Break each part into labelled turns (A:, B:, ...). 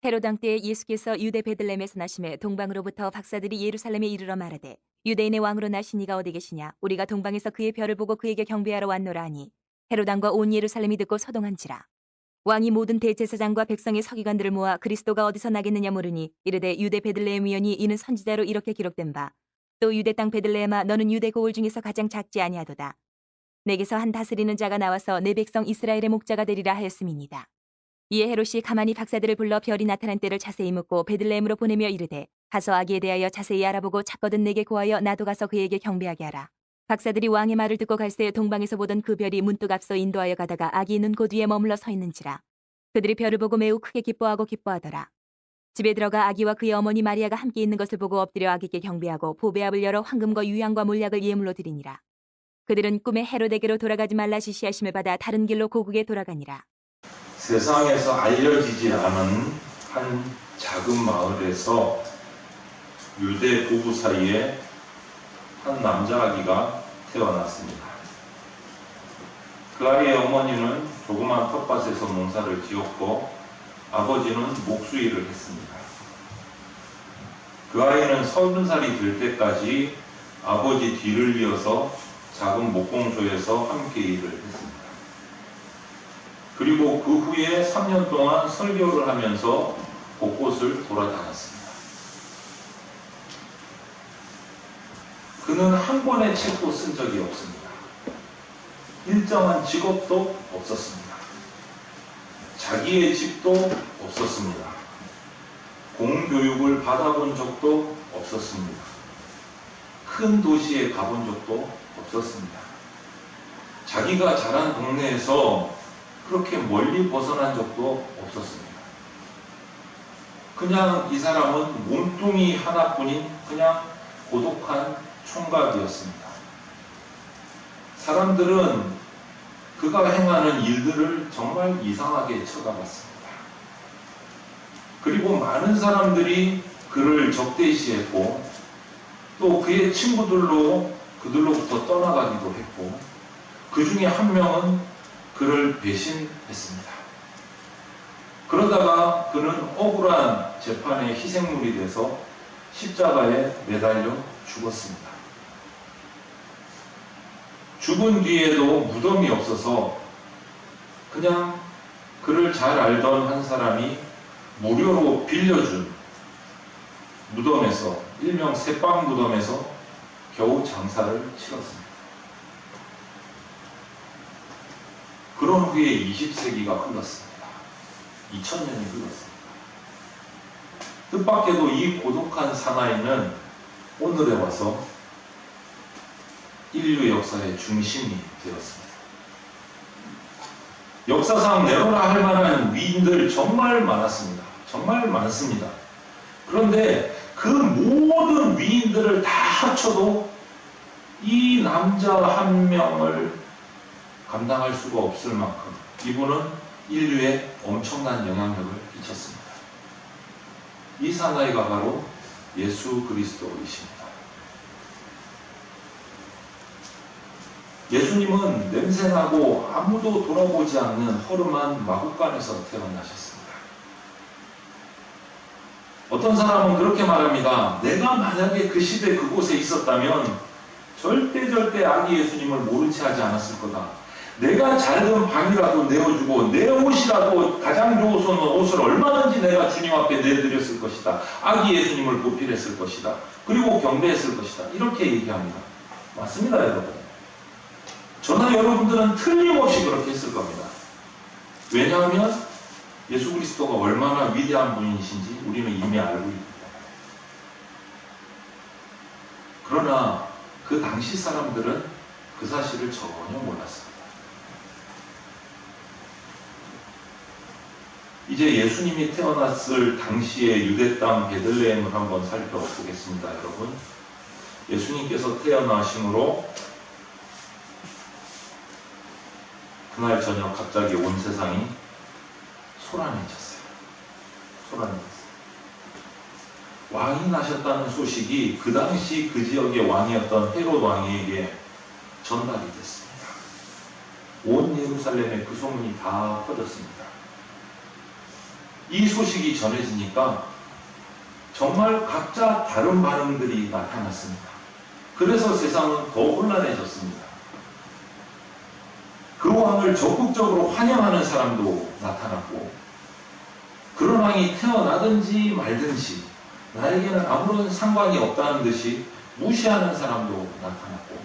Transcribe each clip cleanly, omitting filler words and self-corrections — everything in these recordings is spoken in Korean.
A: 헤롯 왕 때에 예수께서 유대 베들레헴에서 나심에 동방으로부터 박사들이 예루살렘에 이르러 말하되 유대인의 왕으로 나신 이가 어디 계시냐 우리가 동방에서 그의 별을 보고 그에게 경배하러 왔노라 하니 헤롯 왕과 온 예루살렘이 듣고 소동한지라. 왕이 모든 대제사장과 백성의 서기관들을 모아 그리스도가 어디서 나겠느냐 물으니 이르되 유대 베들레헴 위원이 이는 선지자로 이렇게 기록된 바 또 유대 땅 베들레헴아 너는 유대 고을 중에서 가장 작지 아니하도다. 내게서 한 다스리는 자가 나와서 내 백성 이스라엘의 목자가 되리라 하였음이니이다. 이에 헤롯이 가만히 박사들을 불러 별이 나타난 때를 자세히 묻고 베들레헴으로 보내며 이르되 가서 아기에 대하여 자세히 알아보고 찾거든 내게 고하여 나도 가서 그에게 경배하게 하라. 박사들이 왕의 말을 듣고 갈새 동방에서 보던 그 별이 문득 앞서 인도하여 가다가 아기 있는 곳 위에 머물러 서 있는지라. 그들이 별을 보고 매우 크게 기뻐하고 기뻐하더라. 집에 들어가 아기와 그의 어머니 마리아가 함께 있는 것을 보고 엎드려 아기께 경배하고 보배압을 열어 황금과 유향과 몰약을 예물로 드리니라. 그들은 꿈에 헤롯에게로 돌아가지 말라 지시하심을 받아 다른 길로 고국에 돌아가니라.
B: 세상에서 알려지지 않은 한 작은 마을에서 유대 부부 사이에 한 남자 아기가 태어났습니다. 그 아이의 어머니는 조그만 텃밭에서 농사를 지었고 아버지는 목수일을 했습니다. 그 아이는 30살이 될 때까지 아버지 뒤를 이어서 작은 목공소에서 함께 일을 했습니다. 그리고 그 후에 3년 동안 설교를 하면서 곳곳을 돌아다녔습니다. 그는 한 권의 책도 쓴 적이 없습니다. 일정한 직업도 없었습니다. 자기의 집도 없었습니다. 공교육을 받아본 적도 없었습니다. 큰 도시에 가본 적도 없었습니다. 자기가 자란 동네에서 그렇게 멀리 벗어난 적도 없었습니다. 그냥 이 사람은 몸뚱이 하나뿐인 그냥 고독한 총각이었습니다. 사람들은 그가 행하는 일들을 정말 이상하게 쳐다봤습니다. 그리고 많은 사람들이 그를 적대시했고 또 그의 친구들로 그들로부터 떠나가기도 했고 그 중에 한 명은 그를 배신했습니다. 그러다가 그는 억울한 재판의 희생물이 돼서 십자가에 매달려 죽었습니다. 죽은 뒤에도 무덤이 없어서 그냥 그를 잘 알던 한 사람이 무료로 빌려준 무덤에서 일명 새빵 무덤에서 겨우 장사를 치렀습니다. 그런 후에 20세기가 흘렀습니다. 2000년이 흘렀습니다. 뜻밖에도 이 고독한 사나이는 오늘에 와서 인류 역사의 중심이 되었습니다. 역사상 내로라 할 만한 위인들 정말 많았습니다. 정말 많습니다. 그런데 그 모든 위인들을 다 합쳐도 이 남자 한 명을 감당할 수가 없을 만큼 이분은 인류에 엄청난 영향력을 끼쳤습니다. 이 사나이가 바로 예수 그리스도이십니다. 예수님은 냄새나고 아무도 돌아보지 않는 허름한 마구간에서 태어나셨습니다. 어떤 사람은 그렇게 말합니다. 내가 만약에 그 시대 그곳에 있었다면 절대 아기 예수님을 모른 채 하지 않았을 거다. 내가 작은 방이라도 내어주고 내 옷이라도 가장 좋은 옷을 얼마든지 내가 주님 앞에 내드렸을 것이다. 아기 예수님을 보필했을 것이다. 그리고 경배했을 것이다. 이렇게 얘기합니다. 맞습니다, 여러분. 저나 여러분들은 틀림없이 그렇게 했을 겁니다. 왜냐하면 예수 그리스도가 얼마나 위대한 분이신지 우리는 이미 알고 있습니다. 그러나 그 당시 사람들은 그 사실을 전혀 몰랐습니다. 이제 예수님이 태어났을 당시의 유대 땅 베들레헴을 한번 살펴보겠습니다, 여러분. 예수님께서 태어나심으로 그날 저녁 갑자기 온 세상이 소란해졌어요. 왕이 나셨다는 소식이 그 당시 그 지역의 왕이었던 헤롯 왕에게 전달이 됐습니다. 온 예루살렘에 그 소문이 다 퍼졌습니다. 이 소식이 전해지니까 정말 각자 다른 반응들이 나타났습니다. 그래서 세상은 더 혼란해졌습니다. 그 왕을 적극적으로 환영하는 사람도 나타났고, 그런 왕이 태어나든지 말든지 나에게는 아무런 상관이 없다는 듯이 무시하는 사람도 나타났고,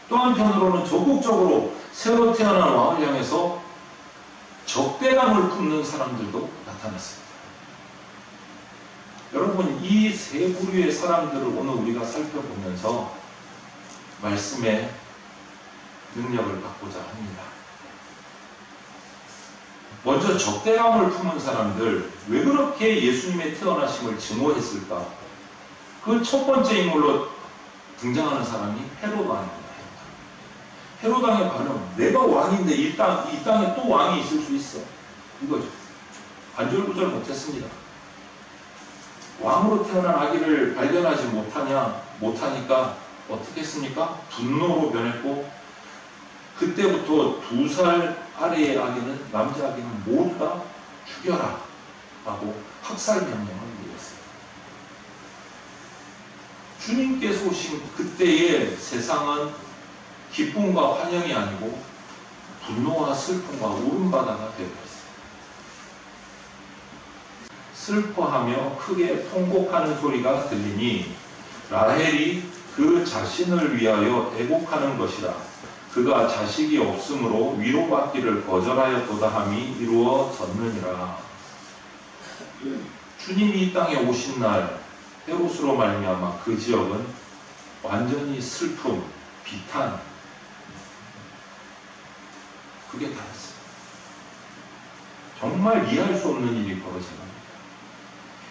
B: 또 한편으로는 적극적으로 새로 태어난 왕을 향해서 적대감을 품는 사람들도 나타났습니다. 여러분, 이 세 부류의 사람들을 오늘 우리가 살펴보면서 말씀의 능력을 받고자 합니다. 먼저 적대감을 품은 사람들, 왜 그렇게 예수님의 태어나심을 증오했을까? 그 첫 번째 인물로 등장하는 사람이 헤롯 왕입니다. 헤롯 왕의 반응, 내가 왕인데 이 땅에 또 왕이 있을 수 있어. 이거죠. 안절부절 못했습니다. 왕으로 태어난 아기를 발견하지 못하니까 어떻게 했습니까? 분노로 변했고, 그때부터 2살 아래의 아기는, 남자 아기는 모두 다 죽여라 라고 학살 명령을 내렸어요. 주님께서 오신 그때의 세상은 기쁨과 환영이 아니고 분노와 슬픔과 울음바다가 되어버렸어요. 슬퍼하며 크게 통곡하는 소리가 들리니 라헬이 그 자신을 위하여 애곡하는 것이라. 그가 자식이 없으므로 위로받기를 거절하였도다 함이 이루어졌느니라. 주님이 이 땅에 오신 날 헤롯으로 말미암아 그 지역은 완전히 슬픔, 비탄, 그게 다였어요. 정말 이해할 수 없는 일이 벌어진 겁니다.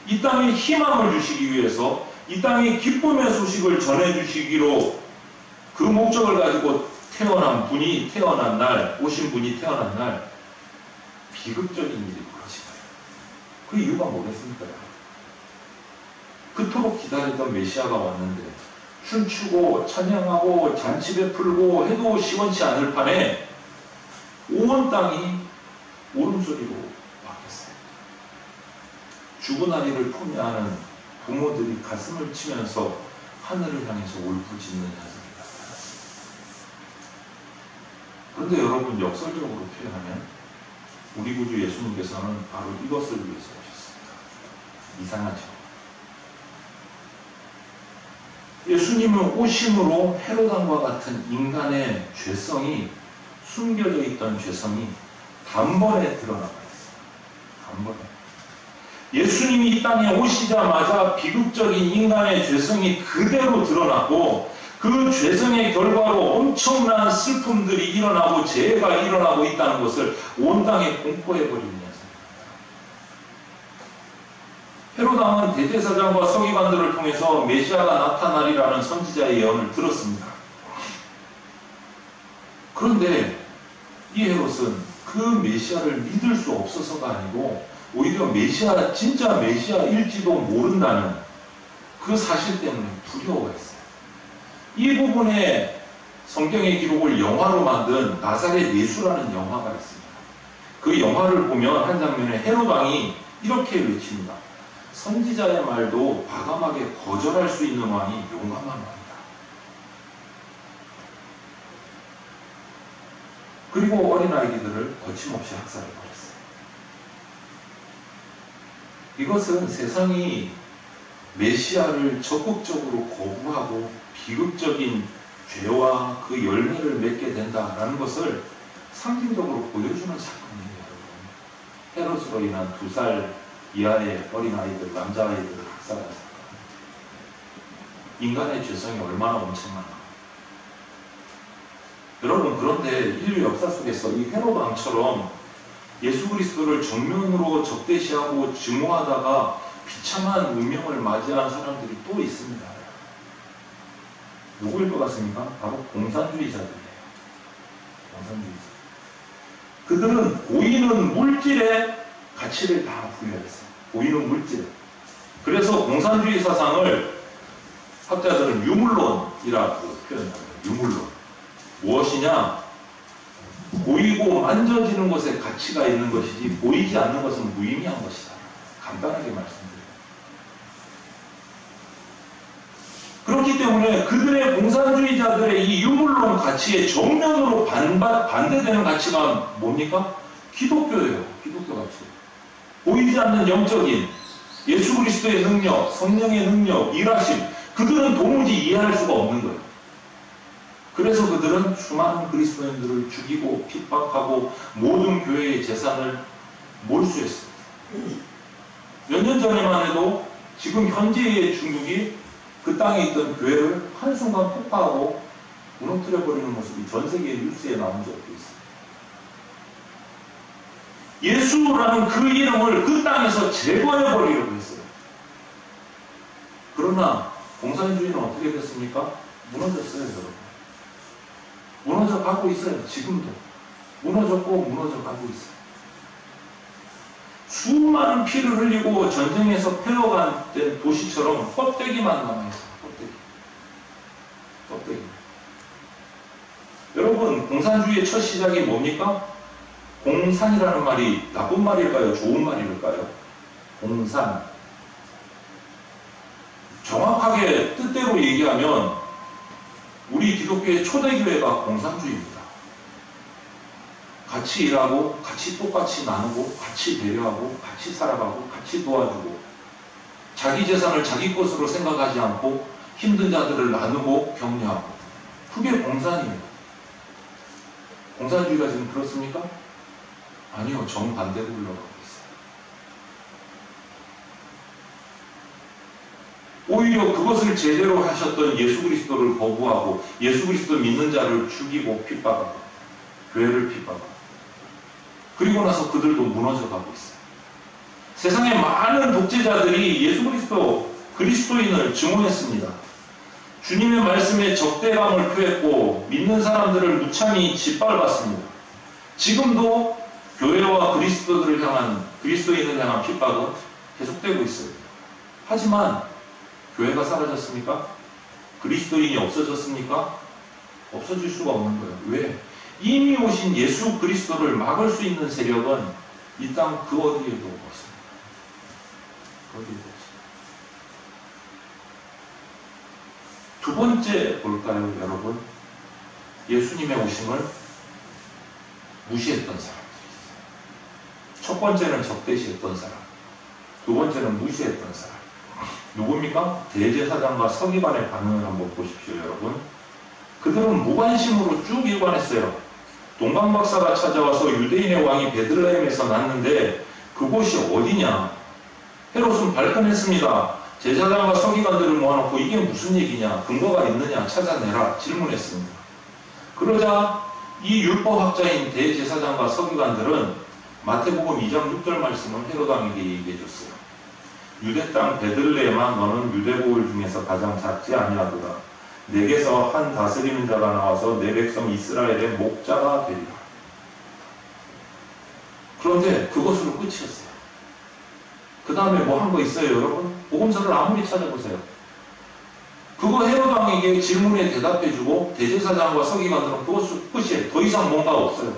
B: 이 땅에 희망을 주시기 위해서, 이 땅에 기쁨의 소식을 전해주시기로 그 목적을 가지고 오신 분이 태어난 날, 비극적인 일이 벌어진 거예요. 그 이유가 뭐겠습니까? 그토록 기다렸던 메시아가 왔는데, 춤추고 찬양하고 잔치 베풀고 해도 시원치 않을 판에 온 땅이 울음소리로 바뀌었어요. 죽은 아이를 품에 안은 부모들이 가슴을 치면서 하늘을 향해서 울부짖는 현상이 나타났습니다. 그런데 여러분, 역설적으로 표현하면 우리 구주 예수님께서는 바로 이것을 위해서 오셨습니다. 이상하죠? 예수님은 오심으로 헤로당과 같은 인간의 죄성이, 숨겨져 있던 죄성이 단번에 드러나고 있어요. 단번에. 예수님이 이 땅에 오시자마자 비극적인 인간의 죄성이 그대로 드러났고, 그 죄성의 결과로 엄청난 슬픔들이 일어나고 재해가 일어나고 있다는 것을 온 땅에 공포해버리는 현상입니다. 헤롯 왕은 대제사장과 서기관들을 통해서 메시아가 나타나리라는 선지자의 예언을 들었습니다. 그런데 이 헤롯은 그 메시아를 믿을 수 없어서가 아니고 오히려 진짜 메시아일지도 모른다는 그 사실 때문에 두려워했어요. 이 부분에 성경의 기록을 영화로 만든 나사렛 예수라는 영화가 있습니다. 그 영화를 보면 한 장면에 헤롯 왕이 이렇게 외칩니다. 선지자의 말도 과감하게 거절할 수 있는 왕이 용감한 왕이다. 그리고 어린아이들을 거침없이 학살해버렸어요. 이것은 세상이 메시아를 적극적으로 거부하고 비극적인 죄와 그 열매를 맺게 된다라는 것을 상징적으로 보여주는 사건이에요. 헤롯으로 인한 2살 이하의 어린아이들, 남자아이들을 학살한 사건. 인간의 죄성이 얼마나 엄청난가. 여러분, 그런데 인류 역사 속에서 이 헤롯 왕처럼 예수 그리스도를 정면으로 적대시하고 증오하다가 비참한 운명을 맞이한 사람들이 또 있습니다. 누구일 것 같습니까? 바로 공산주의자들이에요. 공산주의자. 그들은 보이는 물질에 가치를 다 부여했어요. 보이는 물질에. 그래서 공산주의 사상을 학자들은 유물론이라고 표현합니다. 유물론. 무엇이냐? 보이고 만져지는 것에 가치가 있는 것이지 보이지 않는 것은 무의미한 것이다. 간단하게 말씀드려요. 그렇기 때문에 그들의 공산주의자들의 이 유물론 가치에 정면으로 반대되는 가치가 뭡니까? 기독교예요. 기독교 가치. 보이지 않는 영적인 예수 그리스도의 능력, 성령의 능력, 일하심, 그들은 도무지 이해할 수가 없는 거예요. 그래서 그들은 수많은 그리스도인들을 죽이고 핍박하고 모든 교회의 재산을 몰수했어요. 몇 년 전에만 해도 지금 현재의 중국이 그 땅에 있던 교회를 한순간 폭파하고 무너뜨려버리는 모습이 전 세계 뉴스에 나온 적도 있어요. 예수라는 그 이름을 그 땅에서 제거해버리려고 했어요. 그러나 공산주의는 어떻게 됐습니까? 무너졌어요, 여러분. 무너져 가고 있어요. 지금도. 무너졌고 무너져 가고 있어요. 수많은 피를 흘리고 전쟁에서 패어간 도시처럼 껍데기만 남아있어요. 껍데기. 여러분, 공산주의의 첫 시작이 뭡니까? 공산이라는 말이 나쁜 말일까요? 좋은 말일까요? 공산. 정확하게 뜻대로 얘기하면 우리 기독교의 초대교회가 공산주의입니다. 같이 일하고, 같이 똑같이 나누고, 같이 배려하고, 같이 살아가고, 같이 도와주고, 자기 재산을 자기 것으로 생각하지 않고 힘든 자들을 나누고 격려하고, 그게 공산이에요. 공산주의가 지금 그렇습니까? 아니요, 정반대로 흘러가고 있어요. 오히려 그것을 제대로 하셨던 예수 그리스도를 거부하고 예수 그리스도 믿는 자를 죽이고 핍박하고 교회를 핍박하고 그리고 나서 그들도 무너져가고 있어요. 세상에 많은 독재자들이 예수 그리스도인을 증오했습니다. 주님의 말씀에 적대감을 표했고 믿는 사람들을 무참히 짓밟았습니다. 지금도 교회와 그리스도인을 향한 핍박은 계속되고 있어요. 하지만 교회가 사라졌습니까? 그리스도인이 없어졌습니까? 없어질 수가 없는 거예요. 왜? 이미 오신 예수 그리스도를 막을 수 있는 세력은 이 땅 그 어디에도 없습니다. 그 어디에도 없습니다. 두 번째 볼까요, 여러분? 예수님의 오심을 무시했던 사람들이 있어요. 첫 번째는 적대시했던 사람, 두 번째는 무시했던 사람. 누굽니까? 대제사장과 서기관의 반응을 한번 보십시오, 여러분. 그들은 무관심으로 쭉 일관했어요. 동방박사가 찾아와서 유대인의 왕이 베들레헴에서 났는데 그곳이 어디냐? 헤롯은 발끈했습니다. 제사장과 서기관들을 모아놓고 이게 무슨 얘기냐? 근거가 있느냐? 찾아내라. 질문했습니다. 그러자 이 율법학자인 대제사장과 서기관들은 마태복음 2장 6절 말씀을 헤롯 왕에게 얘기해 줬어요. 유대 땅 베들레헴아 너는 유대 고을 중에서 가장 작지 아니하도다. 내게서 한 다스리는 자가 나와서 내 백성 이스라엘의 목자가 되리라. 그런데 그것으로 끝이었어요. 그 다음에 뭐 한 거 있어요, 여러분? 복음서를 아무리 찾아보세요. 그거 헤롯 왕에게 질문에 대답해주고 대제사장과 서기관들은 그것으로 끝이에요. 더 이상 뭔가 없어요.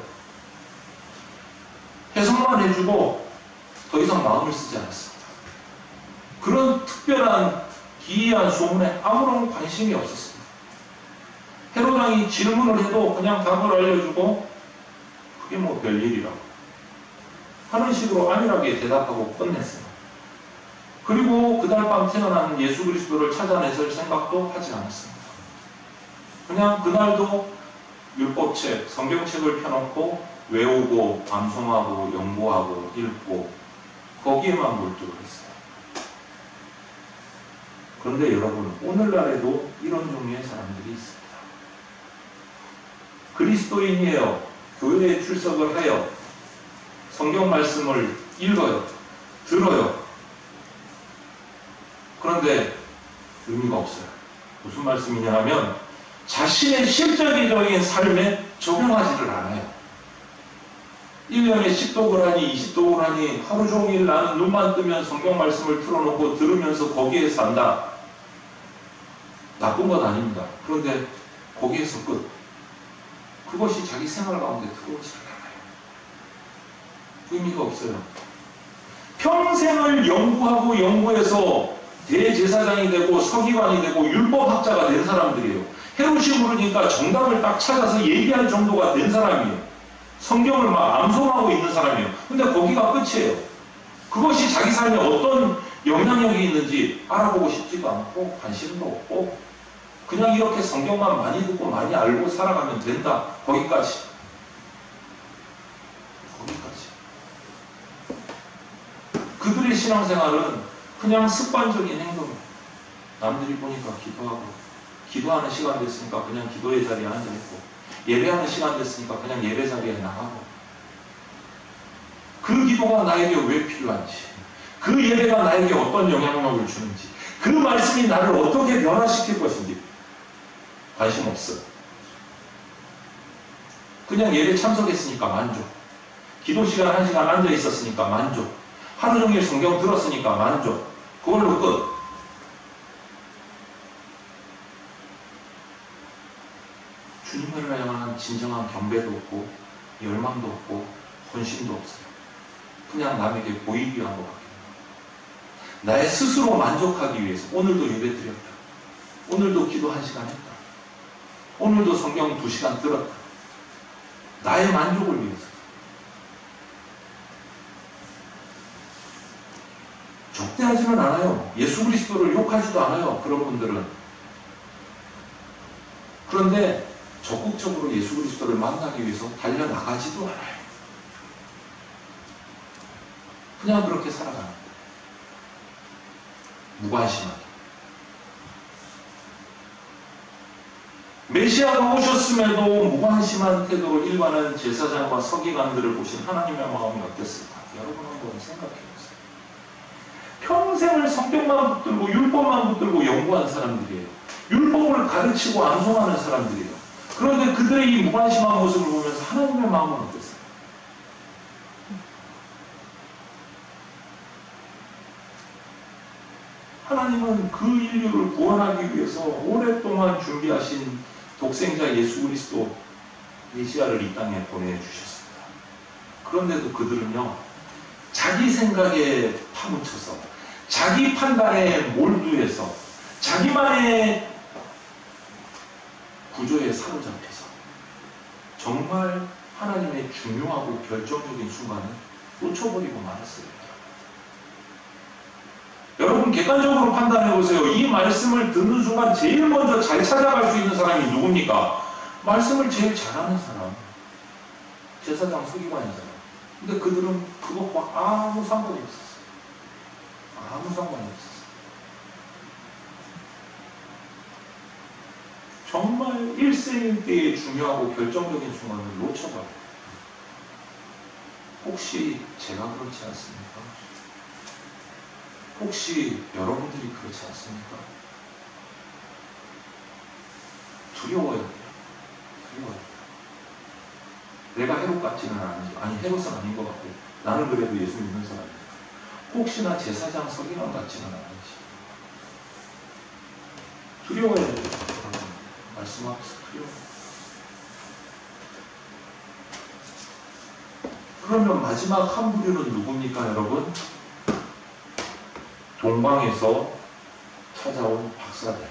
B: 해석만 해주고 더 이상 마음을 쓰지 않았습니다. 그런 특별한 기이한 소문에 아무런 관심이 없었습니다. 헤롯 왕이 질문을 해도 그냥 답을 알려주고 그게 뭐 별일이라고 하는 식으로 안일하게 대답하고 끝냈어요. 그리고 그날 밤 태어난 예수 그리스도를 찾아내실 생각도 하지 않았습니다. 그냥 그날도 율법책, 성경책을 펴놓고 외우고 암송하고 연구하고 읽고 거기에만 몰두를 했어요. 그런데 여러분, 오늘날에도 이런 종류의 사람들이 있습니다. 그리스도인이에요. 교회에 출석을 해요. 성경 말씀을 읽어요. 들어요. 그런데 의미가 없어요. 무슨 말씀이냐 하면 자신의 실제적인 삶에 적용하지를 않아요. 1년에 10독을 하니 20독을 하니 하루 종일 나는 눈만 뜨면 성경 말씀을 틀어놓고 들으면서 거기에 산다. 나쁜 건 아닙니다. 그런데 거기에서 끝. 그것이 자기 생활 가운데 들어오지 않아요. 의미가 없어요. 평생을 연구하고 연구해서 대제사장이 되고 서기관이 되고 율법학자가 된 사람들이에요. 헤롯이 물으니까 정답을 딱 찾아서 얘기할 정도가 된 사람이에요. 성경을 막 암송하고 있는 사람이에요. 근데 거기가 끝이에요. 그것이 자기 삶에 어떤 영향력이 있는지 알아보고 싶지도 않고 관심도 없고 그냥 이렇게 성경만 많이 듣고 많이 알고 살아가면 된다. 거기까지. 그들의 신앙생활은 그냥 습관적인 행동이에요. 남들이 보니까 기도하고 기도하는 시간 됐으니까 그냥 기도의 자리에 앉아있고 예배하는 시간 됐으니까 그냥 예배 자리에 나가고 그 기도가 나에게 왜 필요한지 그 예배가 나에게 어떤 영향력을 주는지 그 말씀이 나를 어떻게 변화시킬 것인지 관심 없어요. 그냥 예배 참석했으니까 만족. 기도 시간 1시간 앉아 있었으니까 만족. 하루 종일 성경 들었으니까 만족. 그걸로 끝. 주님을 향한 진정한 경배도 없고 열망도 없고 헌신도 없어요. 그냥 남에게 보이기 위한 것밖에 없어요. 나의 스스로 만족하기 위해서 오늘도 예배 드렸다. 오늘도 기도 1시간 했다. 오늘도 성경 2시간 들었다. 나의 만족을 위해서. 적대하지는 않아요. 예수 그리스도를 욕하지도 않아요. 그런 분들은. 그런데 적극적으로 예수 그리스도를 만나기 위해서 달려나가지도 않아요. 그냥 그렇게 살아가는 거예요. 무관심하게. 메시아가 오셨음에도 무관심한 태도로 일관한 제사장과 서기관들을 보신 하나님의 마음이 어땠을까? 여러분 한번 생각해 보세요. 평생을 성경만 붙들고 율법만 붙들고 연구한 사람들이에요. 율법을 가르치고 암송하는 사람들이에요. 그런데 그들의 이 무관심한 모습을 보면서 하나님의 마음은 어땠어요? 하나님은 그 인류를 구원하기 위해서 오랫동안 준비하신 독생자 예수 그리스도 메시아를 이 땅에 보내주셨습니다. 그런데도 그들은요, 자기 생각에 파묻혀서, 자기 판단에 몰두해서, 자기만의 구조에 사로잡혀서 정말 하나님의 중요하고 결정적인 순간을 놓쳐버리고 말았어요. 여러분 객관적으로 판단해보세요. 이 말씀을 듣는 순간 제일 먼저 잘 찾아갈 수 있는 사람이 누굽니까? 말씀을 제일 잘하는 사람. 제사장 서기관이잖아요. 근데 그들은 그것과 아무 상관이 없었어요. 아무 상관이 없었어요. 정말 일생일대의 중요하고 결정적인 순간을 놓쳐버려요. 혹시 제가 그렇지 않습니까? 혹시 여러분들이 그렇지 않습니까? 두려워요. 두려워요. 내가 헤롯 같지는 않은지, 아니 헤롯은 아닌 것 같고 나는 그래도 예수 믿는 사람이니까 혹시나 제사장 서기관 같지는 않은지 두려워요. 말씀하면서 두려워요. 그러면 마지막 한 부류는 누굽니까 여러분? 동방에서 찾아온 박사들.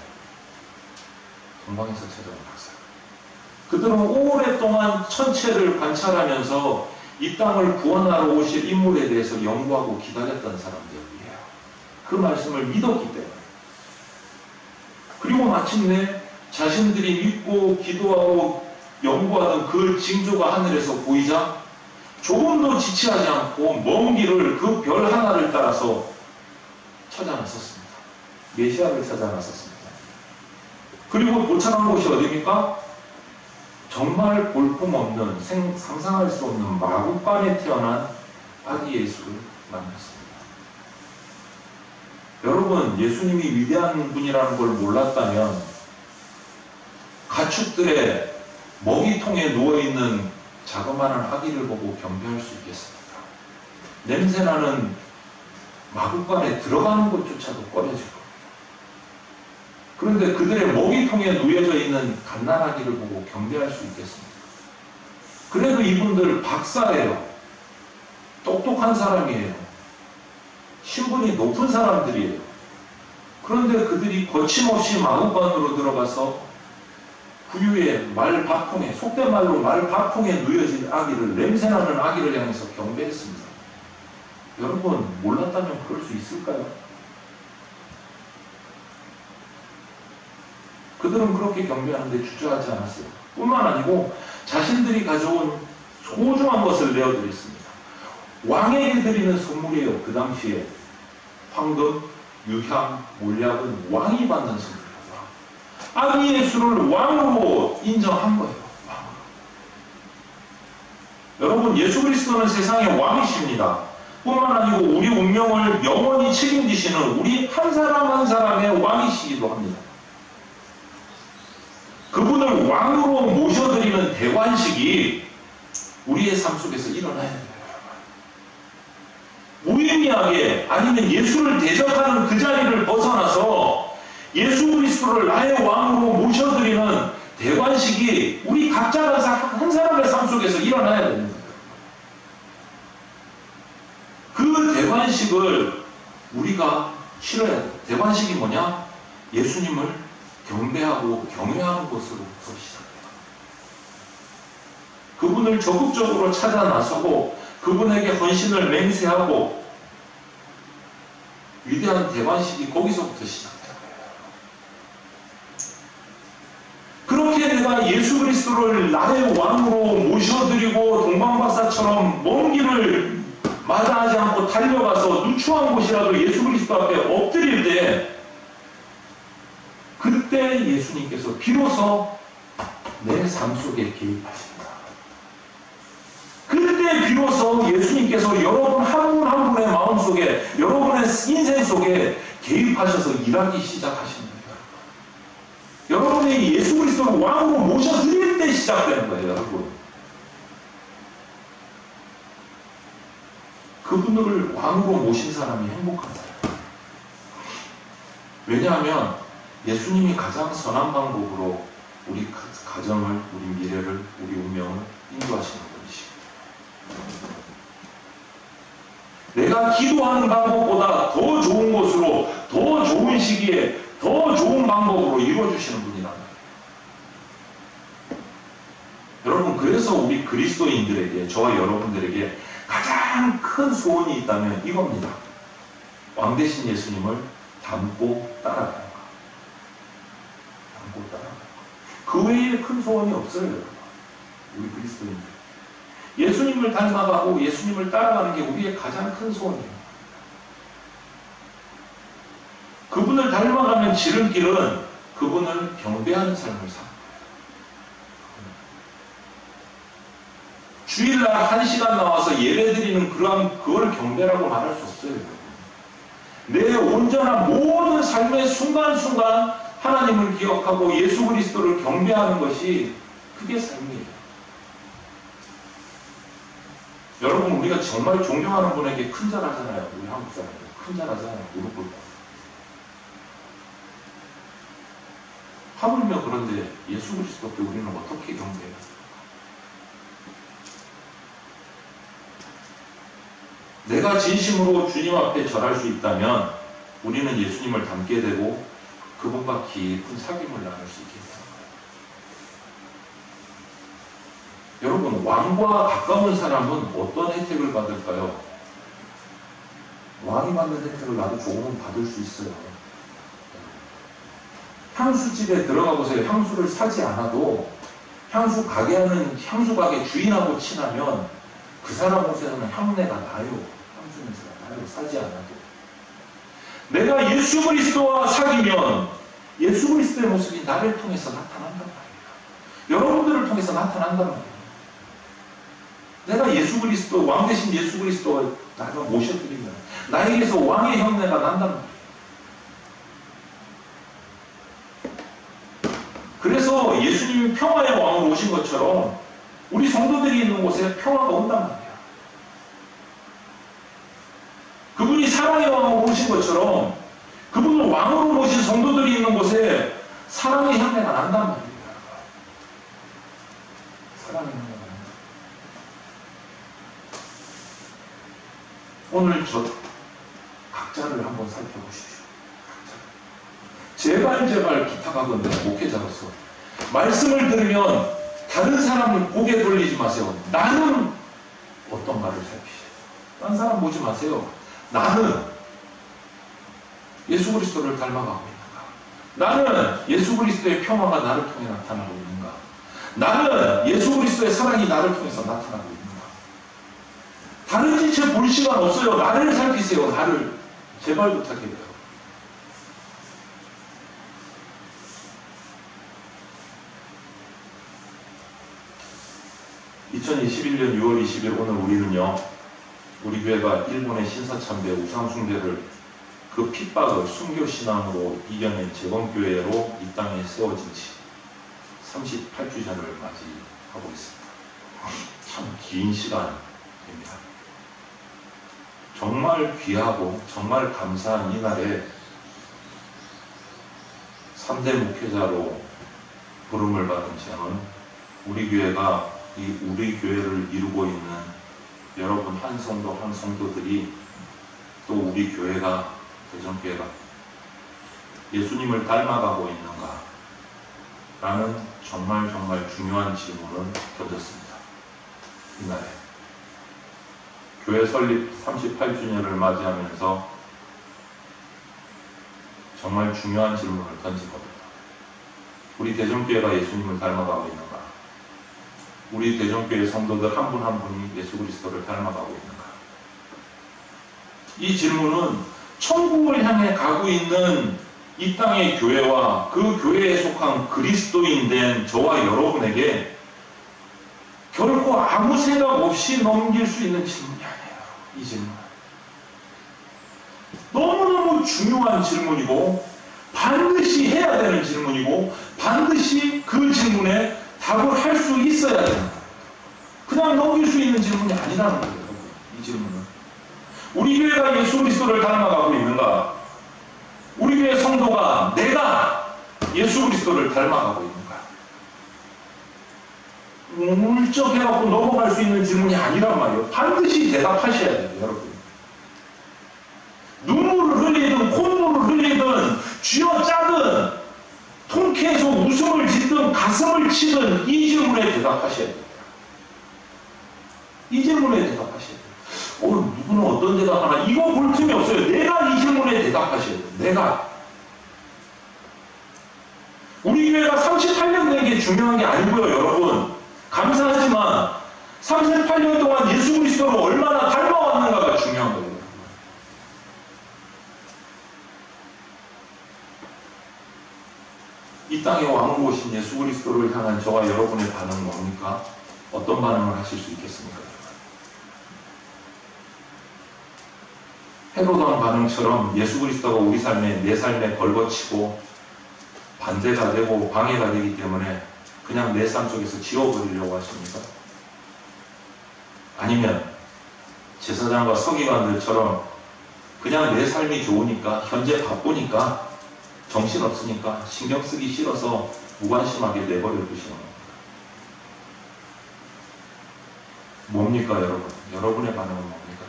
B: 동방에서 찾아온 박사. 그들은 오랫동안 천체를 관찰하면서 이 땅을 구원하러 오실 인물에 대해서 연구하고 기다렸던 사람들이에요. 그 말씀을 믿었기 때문에. 그리고 마침내 자신들이 믿고 기도하고 연구하던 그 징조가 하늘에서 보이자 조금도 지체하지 않고 먼 길을 그 별 하나를 따라서 찾아 나섰습니다. 메시아를 찾아 나섰습니다. 그리고 도착한 곳이 어디입니까? 정말 볼품없는 상상할 수 없는 마구간에 태어난 아기 예수를 만났습니다. 여러분 예수님이 위대한 분이라는 걸 몰랐다면 가축들의 먹이통에 누워있는 자그마한 아기를 보고 경배할 수 있겠습니까? 냄새나는 마구간에 들어가는 것조차도 꺼려질 겁니다. 그런데 그들의 먹이통에 누워져 있는 갓난아기를 보고 경배할 수 있겠습니까? 그래도 이분들 박사예요. 똑똑한 사람이에요. 신분이 높은 사람들이에요. 그런데 그들이 거침없이 마구간으로 들어가서 부유의 말바풍에, 속된 말로 말바풍에 누여진 아기를, 냄새나는 아기를 향해서 경배했습니다. 여러분, 몰랐다면 그럴 수 있을까요? 그들은 그렇게 경배하는데 주저하지 않았어요. 뿐만 아니고 자신들이 가져온 소중한 것을 내어드렸습니다. 왕에게 드리는 선물이에요. 그 당시에 황금, 유향, 몰약은 왕이 받는 선물이에요. 아기 예수를 왕으로 인정한 거예요. 왕으로. 여러분, 예수 그리스도는 세상의 왕이십니다. 뿐만 아니고 우리 운명을 영원히 책임지시는 우리 한 사람 한 사람의 왕이시기도 합니다. 그분을 왕으로 모셔드리는 대관식이 우리의 삶 속에서 일어나야 돼요. 무의미하게 아니면 예수를 대적하는 그 자리를 벗어나서 예수 그리스도를 나의 왕으로 모셔드리는 대관식이 우리 각자가 한 사람의 삶 속에서 일어나야 됩니다. 그 대관식을 우리가 치러야 돼요. 대관식이 뭐냐? 예수님을 경배하고 경외하는 것으로부터 시작해요. 그분을 적극적으로 찾아 나서고 그분에게 헌신을 맹세하고 위대한 대관식이 거기서부터 시작돼요. 그렇게 내가 예수 그리스도를 나의 왕으로 모셔드리고 동방박사처럼 먼 길을 마다하지 않고 달려가서 누추한 곳이라도 예수 그리스도 앞에 엎드릴 때 그때 예수님께서 비로소 내 삶 속에 개입하십니다. 그때 비로소 예수님께서 여러분 한 분 한 분의 마음 속에, 여러분의 인생 속에 개입하셔서 일하기 시작하십니다. 여러분이 예수 그리스도를 왕으로 모셔드릴 때 시작되는 거예요, 여러분. 그분을 왕으로 모신 사람이 행복한 사람. 왜냐하면 예수님이 가장 선한 방법으로 우리 가정을, 우리 미래를, 우리 운명을 인도하시는 분이십니다. 내가 기도하는 방법보다 더 좋은 곳으로, 더 좋은 시기에, 더 좋은 방법으로 이루어주시는 분이란 말이에요. 여러분, 그래서 우리 그리스도인들에게, 저와 여러분들에게 가장 큰 소원이 있다면 이겁니다. 왕 대신 예수님을 닮고 따라가는 것. 닮고 따라가는 것. 그 외에 큰 소원이 없어요, 여러분. 우리 그리스도인들. 예수님을 닮아가고 예수님을 따라가는 게 우리의 가장 큰 소원이에요. 그분을 닮아가는 지름길은 그분을 경배하는 삶을 삽니다. 주일날 1시간 나와서 예배드리는 그걸 경배라고 말할 수 없어요. 내 온전한 모든 삶의 순간순간 하나님을 기억하고 예수 그리스도를 경배하는 것이 그게 삶이에요. 여러분, 우리가 정말 존경하는 분에게 큰절하잖아요. 우리 한국 사람들 큰절하잖아요. 무릎 꿇고. 하물며 그런데 예수 그리스도께 우리는 어떻게 경배해요? 내가 진심으로 주님 앞에 절할 수 있다면 우리는 예수님을 닮게 되고 그분과 깊은 사귐을 나눌 수 있게 됩니다. 여러분, 왕과 가까운 사람은 어떤 혜택을 받을까요? 왕이 받는 혜택을 나도 조금은 받을 수 있어요. 향수집에 들어가 보세요. 향수를 사지 않아도 향수 가게 하는 향수 가게 주인하고 친하면 그 사람 옷에서는 향내가 나요. 향수 냄새가 나요. 사지 않아도. 내가 예수 그리스도와 사귀면 예수 그리스도의 모습이 나를 통해서 나타난단 말이에요. 여러분들을 통해서 나타난단 말이에요. 내가 예수 그리스도, 왕 대신 예수 그리스도를 나가 모셔드리면 나에게서 왕의 형내가 난단 말이에요. 그래서 예수님이 평화의 왕으로 오신 것처럼 우리 성도들이 있는 곳에 평화가 온단 말이에요. 그분이 사랑의 왕으로 오신 것처럼 그분을 왕으로 모신 성도들이 있는 곳에 사랑의 향내가 난단 말이에요. 사랑의 향내가 난다. 오늘 각자를 한번 살펴보십시오. 제발 부탁하건대 목회자로서 말씀을 들으면 다른 사람을 고개 돌리지 마세요. 나는 어떤가를 살피세요. 다른 사람 보지 마세요. 나는 예수 그리스도를 닮아가고 있는가? 나는 예수 그리스도의 평화가 나를 통해 나타나고 있는가? 나는 예수 그리스도의 사랑이 나를 통해서 나타나고 있는가? 다른 지체 볼 시간 없어요. 나를 살피세요. 나를. 제발 부탁해요. 2021년 6월 20일 오늘 우리는요, 우리 교회가 일본의 신사참배 우상숭배를 그 핍박을 순교신앙으로 이겨낸 재건교회로 이 땅에 세워진 지 38주년을 맞이하고 있습니다. 참 긴 시간입니다. 정말 귀하고 정말 감사한 이날에 3대 목회자로 부름을 받은 저는 우리 교회가 우리 교회를 이루고 있는 여러분 한 성도 한 성도들이 또 우리 교회가 대전교회가 예수님을 닮아가고 있는가 라는 정말 중요한 질문을 던졌습니다. 이날에 교회 설립 38주년을 맞이하면서 정말 중요한 질문을 던진 겁니다. 우리 대전교회가 예수님을 닮아가고 있는가? 우리 대전교회 성도들 한 분 한 분이 예수 그리스도를 닮아가고 있는가? 이 질문은 천국을 향해 가고 있는 이 땅의 교회와 그 교회에 속한 그리스도인 된 저와 여러분에게 결코 아무 생각 없이 넘길 수 있는 질문이 아니에요. 이 질문은 너무너무 중요한 질문이고 반드시 해야 되는 질문이고 반드시 그 질문에 답을 할 수 있어야 됩니다. 그냥 넘길 수 있는 질문이 아니라는 거예요. 이 질문은 우리 교회가 예수 그리스도를 닮아가고 있는가? 우리 교회 성도가 내가 예수 그리스도를 닮아가고 있는가? 물적해갖고 넘어갈 수 있는 질문이 아니란 말이에요. 반드시 대답하셔야 돼요, 여러분. 눈물을 흘리든 콧물을 흘리든 쥐어짜든 통쾌해서 웃음을 짓든 가슴을 치든 이 질문에 대답하셔야 됩니다. 이 질문에 대답하셔야 돼요. 누구는 어떤 대답하나 이거 볼 틈이 없어요. 내가 이 질문에 대답하셔야 돼요. 내가. 우리 교회가 38년 된 게 중요한 게 아니고요, 여러분. 감사하지만 38년 동안 예수 그리스도를 얼마나 닮아왔는가가 중요한 거예요. 이 땅에 왕을 모신 예수 그리스도를 향한 저와 여러분의 반응은 뭡니까? 어떤 반응을 하실 수 있겠습니까? 헤롯 왕 반응처럼 예수 그리스도가 우리 삶에 내 삶에 걸거치고 반대가 되고 방해가 되기 때문에 그냥 내 삶 속에서 지워버리려고 하십니까? 아니면 제사장과 서기관들처럼 그냥 내 삶이 좋으니까 현재 바쁘니까 정신없으니까 신경 쓰기 싫어서 무관심하게 내버려 두시는 겁니다. 뭡니까 여러분? 여러분의 반응은 뭡니까?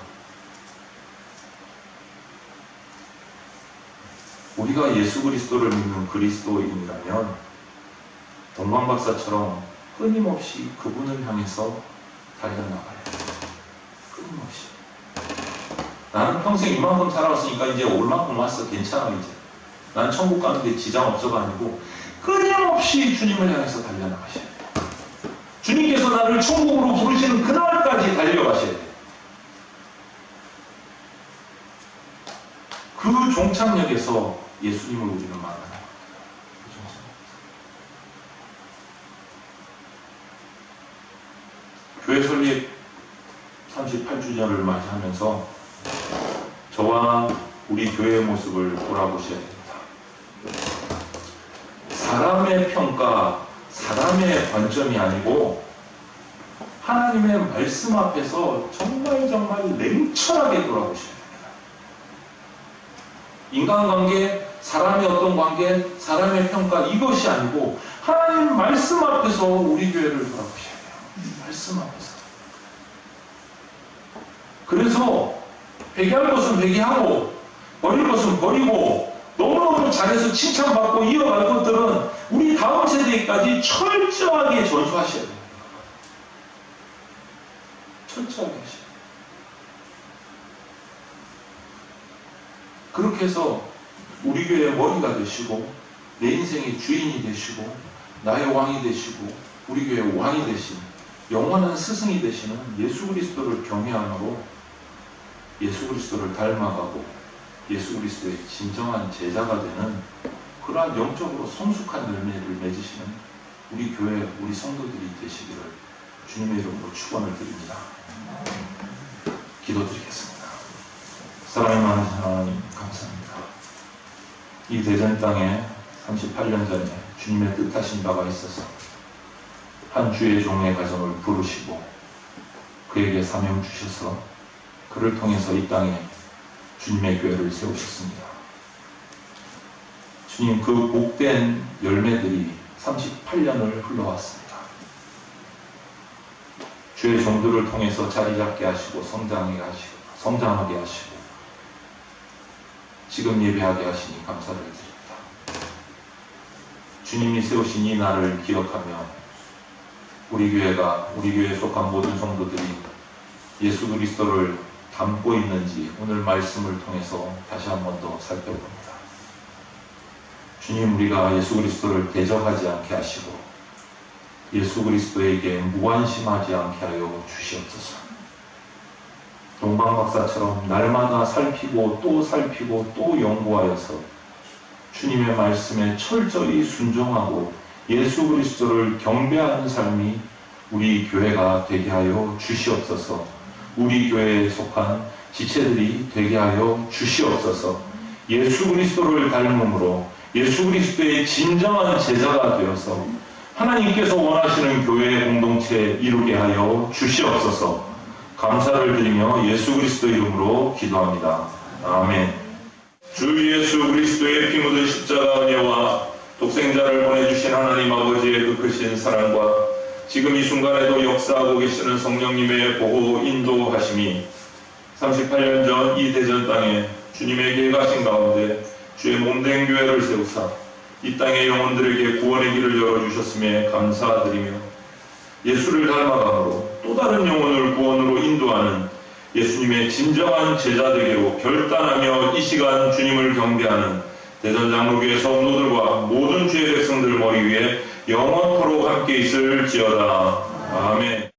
B: 우리가 예수 그리스도를 믿는 그리스도인이라면 동방박사처럼 끊임없이 그분을 향해서 달려나가야 해요. 끊임없이. 나는 평생 이만큼 살아왔으니까 이제 올 만큼 왔어. 괜찮아 이제. 난 천국 가는데 지장 없어가 아니고 끊임없이 주님을 향해서 달려나가셔야 돼요. 주님께서 나를 천국으로 부르시는 그날까지 달려가셔야 돼요. 그 종착역에서 예수님을 우리는 만나는 겁니다. 교회 설립 38주년을 맞이하면서 저와 우리 교회의 모습을 돌아보셔야 됩니다. 사람의 평가, 사람의 관점이 아니고 하나님의 말씀 앞에서 정말 냉철하게 돌아보셔야 됩니다. 인간관계, 사람의 어떤 관계, 사람의 평가 이것이 아니고 하나님 말씀 앞에서 우리 교회를 돌아보셔야 돼요. 말씀 앞에서. 그래서 회개할 것은 회개하고 버릴 것은 버리고 너무너무 잘해서 칭찬받고 이어갈 것들은 우리 다음 세대까지 철저하게 전수하셔야 됩니다. 철저하게 하셔야 돼요. 그렇게 해서 우리 교회의 머리가 되시고 내 인생의 주인이 되시고 나의 왕이 되시고 우리 교회의 왕이 되신 영원한 스승이 되시는 예수 그리스도를 경외함으로 예수 그리스도를 닮아가고 예수 그리스도의 진정한 제자가 되는 그러한 영적으로 성숙한 열매를 맺으시는 우리 교회, 우리 성도들이 되시기를 주님의 이름으로 축원을 드립니다. 기도드리겠습니다. 사랑의 많으신 하나님 감사합니다. 이 대전 땅에 38년 전에 주님의 뜻하신 바가 있어서 한 주의 종의 가정을 부르시고 그에게 사명 주셔서 그를 통해서 이 땅에 주님의 교회를 세우셨습니다. 주님, 그 복된 열매들이 38년을 흘러왔습니다. 주의 종들을 통해서 자리 잡게 하시고 성장하게 하시고 지금 예배하게 하시니 감사를 드립니다. 주님이 세우신 이 날을 기억하며 우리 교회에 속한 모든 성도들이 예수 그리스도를 담고 있는지 오늘 말씀을 통해서 다시 한 번 더 살펴봅니다. 주님, 우리가 예수 그리스도를 대적하지 않게 하시고 예수 그리스도에게 무관심하지 않게 하여 주시옵소서. 동방 박사처럼 날마다 살피고 또 연구하여서 주님의 말씀에 철저히 순종하고 예수 그리스도를 경배하는 삶이 우리 교회가 되게 하여 주시옵소서. 우리 교회에 속한 지체들이 되게 하여 주시옵소서. 예수 그리스도를 닮음으로 예수 그리스도의 진정한 제자가 되어서 하나님께서 원하시는 교회의 공동체에 이루게 하여 주시옵소서. 감사를 드리며 예수 그리스도 이름으로 기도합니다. 아멘. 주 예수 그리스도의 피 묻은 십자가 은혜와 독생자를 보내주신 하나님 아버지의 그 크신 사랑과 지금 이 순간에도 역사하고 계시는 성령님의 보호 인도하심이 38년 전 이 대전 땅에 주님의 계가신 가운데 주의 몸된 교회를 세우사 이 땅의 영혼들에게 구원의 길을 열어주셨음에 감사드리며 예수를 닮아감으로 또 다른 영혼을 구원으로 인도하는 예수님의 진정한 제자되기로 결단하며 이 시간 주님을 경배하는 대전장로교회 성도들과 모든 주의 백성들 머리 위에 영원토록 함께 있을지어다. 아멘.